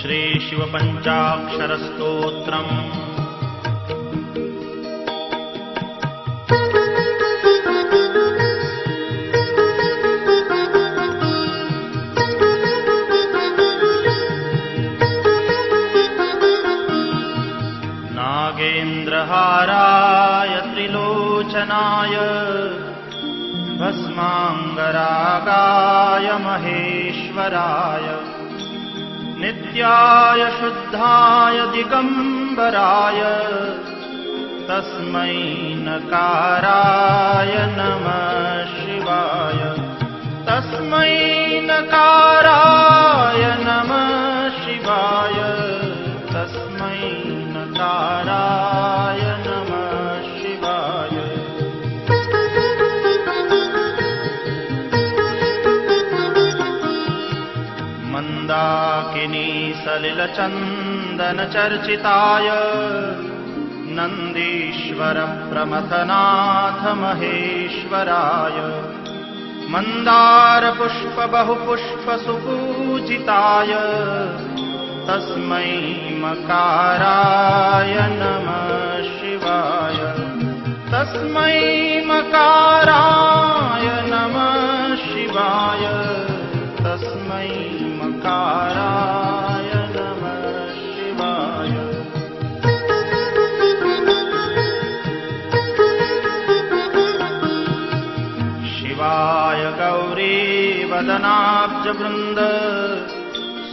श्रीशिवपञ्चाक्षरस्तोत्रम्। नागेन्द्रहाराय त्रिलोचनाय भस्माङ्गरागाय महेश्वराय नित्याय शुद्धाय दिगम्बराय तस्मै नकाराय नमः शिवाय। तस्मै नकाराय नमः शिवाय। तस्मै नकाराय नमः शिवाय। मन्दाकिनी सलिलचन्दनचर्चिताय नन्दीश्वर प्रमथनाथ महेश्वराय मन्दारपुष्प बहुपुष्प सुपूजिताय तस्मै मकाराय नमः शिवाय। तस्मै मकाराय नमः शिवाय। तस्मै मकाराय नमः शिवाय। शिवाय गौरीवदनाब्जवृन्द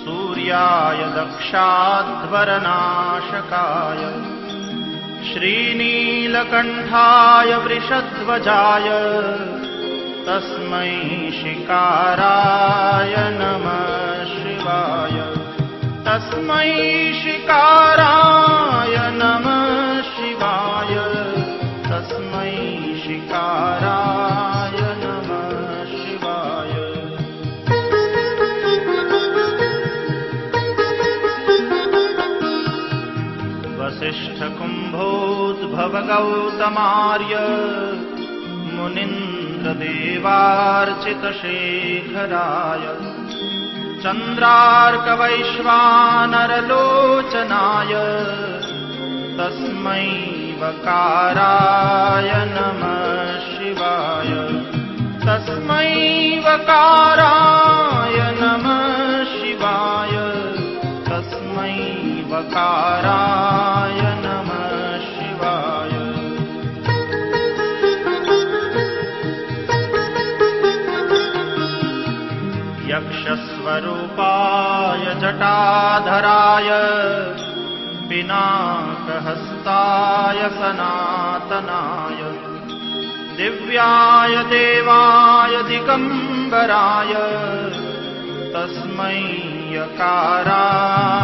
सूर्याय दक्षाध्वरनाशकाय श्रीनीलकण्ठाय वृषध्वजाय तस्मै शिकाराय नमः शिवाय। तस्मै शिकाराय नमः शिवाय। तस्मै शिकाराय नमः शिवाय। वसिष्ठकुम्भोद्भवगौतमार्य मुनीन्द्रदेवार्चितशेखराय चन्द्रार्कवैश्वानरलोचनाय तस्मै वकाराय नमः शिवाय। तस्मै वकाराय नमः शिवाय। तस्मै वकाराय नमः शिवाय। यक्षस्वरूपाय जटाधराय पिनाकहस्ताय सनातनाय दिव्याय देवाय दिगम्बराय तस्मै यकाराय